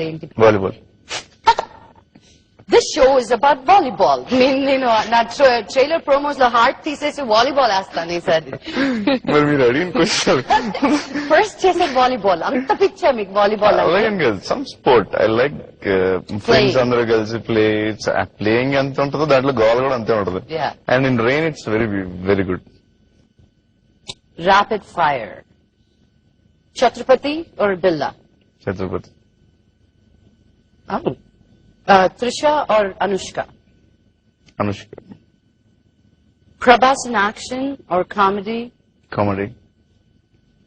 ఏంటి? Volleyball. This show is about volleyball. నేను నా ట్రైలర్ ప్రోమోస్ లో హార్ట్ తీసేసి వాలీబాల్ వేస్తాను ఈసారి. మరి మీరు అడిగిన క్వశ్చన్ ఫస్ట్ చేసేది వాలీబాల్. అంత పిచ్చా మీకు వాలీబాల్? అలాగే కదా, some sport I like. Friends అందరూ కలిసి ప్లేయింగ్ ఎంత ఉంటుందో దాంట్లో గోల్ కూడా అంతే ఉంటుంది. And in rain it's very very good. Rapid fire, Chatrapathi or Billa? Chatrapathi. Trisha or Anushka? Anushka. Prabhas in action or comedy? Comedy.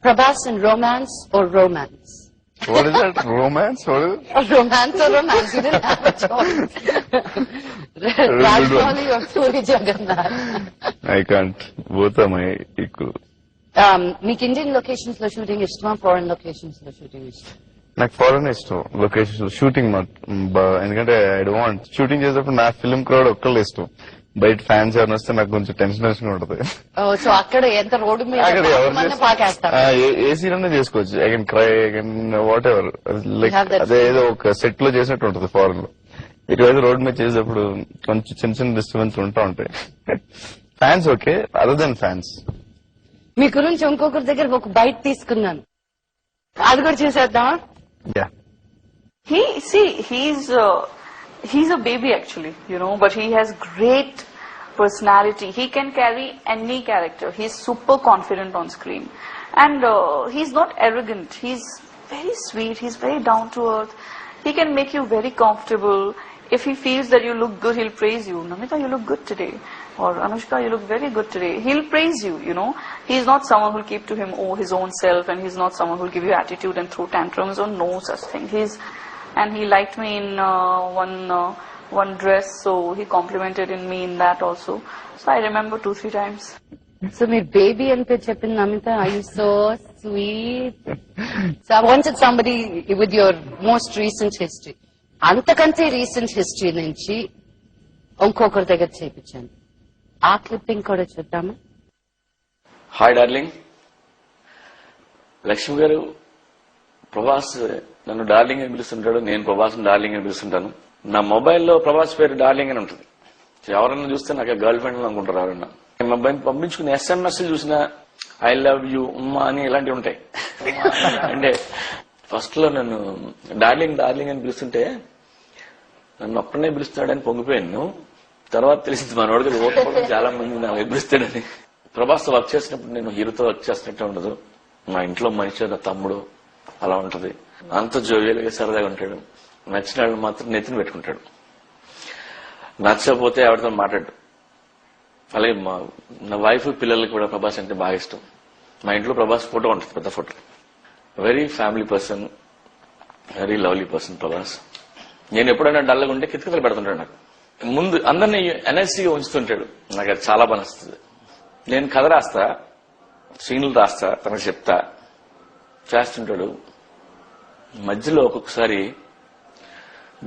Prabhas in romance or romance? What is that? Romance? What is it? Romance or romance? You didn't have a choice. Rajmoli or Puri Jagannath? I can't. Both are my equal. మీకు Indian locations లో shooting ఇష్టమా, foreign locations లో shooting ఇష్టం? నాకు foreign ఇష్టం location shooting. ఎందుకంటే I don't shooting చేసేటప్పుడు నా ఫిల్మ్ క్రౌడ్ ఒక్కళ్ళు ఇష్టం. బయట ఫ్యాన్స్ ఎవరైనా వస్తే నాకు కొంచెం టెన్షన్ ఉంటుంది. సో అక్కడ ఎంత రోడ్డు మీద పాకేస్తారు. ఏ సీన్ అన్నా చేసుకోవచ్చు. I can cry, I can what ever. Like అదే ఏదో ఒక సెట్ లో చేసినట్టు ఉంటుంది ఫారెన్ లో. ఇటువైపు రోడ్ మీద చేసేటప్పుడు కొంచెం చిన్న చిన్న డిస్టర్బెన్స్ ఉంటా ఉంటాయి. Fans okay, other than fans. మీ గురించి ఇంకొకరి దగ్గర ఒక బైట్ తీసుకున్నాను, అది కూడా చూసేద్దామా? Yeah. He's a baby actually, but he has great personality. He can carry any character. He's super confident on screen. And he's not arrogant. He's very sweet. He's very down to earth. He can make you very comfortable. If he feels that you look good, he'll praise you. Namita, you look good today. Or Anushka, you look very good today. He'll praise you, He's not someone who'll keep to him his own self, and he's not someone who'll give you attitude and throw tantrums or no such thing. And he liked me in one dress, so he complimented in me in that also. So I remember 2-3 times. So my baby and Chepin Namita, are you so sweet? So I wanted somebody with your most recent history. అంతకంటే recent history నుంచి ఇంకొకరి దగ్గర చేయించాను. ఆ clipping కూడా చూద్దామా? Hi darling. Lakshmi గారు, ప్రభాస్ నన్ను డార్లింగ్ అని పిలుస్తుంటాడు, నేను ప్రభాస్ డార్లింగ్ అని పిలుస్తుంటాను. నా మొబైల్లో ప్రభాస్ పేరు డార్లింగ్ అని ఉంటుంది. ఎవరన్నా చూస్తే నాకు గర్ల్ ఫ్రెండ్ అనుకుంటారు ఎవరన్నా. మా అబ్బాయిని పంపించుకుని SMS చూసినా ఐ లవ్ యూ ఉమ్మా అని ఇలాంటివి ఉంటాయి. అంటే ఫస్ట్ లో నన్ను డార్లింగ్ డార్లింగ్ అని పిలుస్తుంటే నన్ను ఒక్కడనే పిలుస్తున్నాడని పొంగిపోయాను. తర్వాత తెలిసింది మనోడికి ఓట్లు చాలా మంది నాకు పిలుస్తాడని. ప్రభాస్తో వర్క్ చేసినప్పుడు నేను హీరోతో వర్క్ చేసినట్టే ఉండదు. మా ఇంట్లో మనిషి, నా తమ్ముడు అలా ఉంటది. అంత జోవియల్గా సరదాగా ఉంటాడు. నచ్చిన వాళ్ళు మాత్రం నెత్తిని పెట్టుకుంటాడు. నచ్చకపోతే ఎవరితో మాట్లాడు. అలాగే నా వైఫ్ పిల్లలకి కూడా ప్రభాస్ అంటే బాగా ఇష్టం. మా ఇంట్లో ప్రభాస్ ఫోటో ఉంటుంది, పెద్ద photo. Very family person, very lovely person Prabhas. నేను ఎప్పుడైనా డల్గా ఉంటే కితకితలు పెడుతుంటాడు. నాకు ముందు అందరినీ ఎనర్జీగా ఉంచుతుంటాడు. నాకు అది చాలా బాగా నచ్చుతుంది. నేను కథ రాస్తా, సీన్లు రాస్తా, తనకు చెప్తా, చేస్తుంటాడు. మధ్యలో ఒక్కొక్కసారి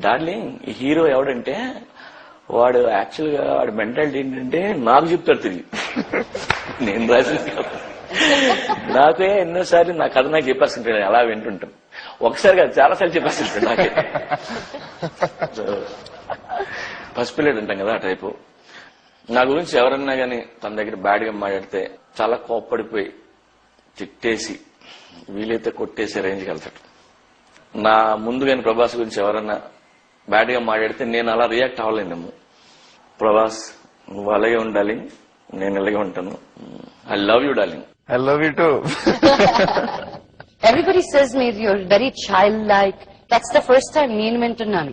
డార్లింగ్ ఈ హీరో ఎవడంటే వాడు యాక్చువల్ గా వాడి మెంటాలిటీ ఏంటంటే నాకు చెప్తాడు తిరిగి. నేను రాసింది నాకే ఎన్నోసార్లు నా కథ నాకు చెప్పేస్తుంటాడు, అలా వింటుంటాం. ఒకసారి కాదు చాలాసార్లు చెప్పేస్తుంటాడు నాకే. పసిపిల్లడు అంటాం కదా ఆ టైపు. నా గురించి ఎవరన్నా గానీ తన దగ్గర బ్యాడ్ గా మాట్లాడితే చాలా కోప్పడిపోయి తిట్టేసి వీలైతే కొట్టేసే రేంజ్కి వెళ్తాడు. నా ముందు కానీ ప్రభాస్ గురించి ఎవరన్నా బ్యాడ్ గా మాట్లాడితే నేను అలా రియాక్ట్ అవ్వలేనేమో. ప్రభాస్ నువ్వు అలాగే ఉండాలి, నేను ఇలాగే ఉంటాను. I love you darling. I love you too. Everybody says me you're very childlike. That's the first time నేను వింటున్నాను.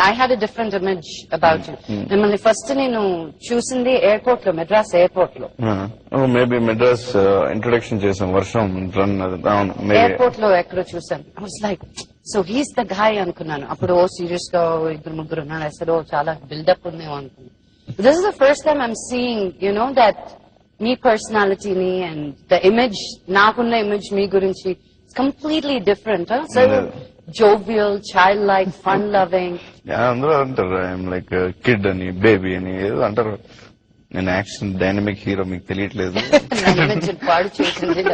I had a different image about you. మిమ్మల్ని ఫస్ట్ నేను చూసింది ఎయిర్పోర్ట్ లో, మెడ్రాస్ ఎయిర్పోర్ట్ లో. మేబీ మెడ్రాస్ ఇంట్రొడక్షన్ చేసాం, వర్షం ఎయిర్పోర్ట్ లో ఎక్కడో చూసాను. I was like, so he's the guy అనుకున్నాను. అప్పుడు సీరియస్ గా 2-3 ఉన్నారు. అసలు చాలా బిల్డప్ ఉందేమో అనుకున్నాను. This is the first time I'm seeing, that మీ పర్సనాలిటీని అండ్ ద ఇమేజ్, నాకున్న ఇమేజ్ మీ గురించి completely different. So jovial, child like, fun loving. అందరూ అంటారు ఐఎమ్ లైక్ కిడ్ అని, బేబీ అని ఏదో అంటారు. నేను యాక్షన్ డైనమిక్ హీరో, మీకు తెలియట్లేదు. పాడు చేసింది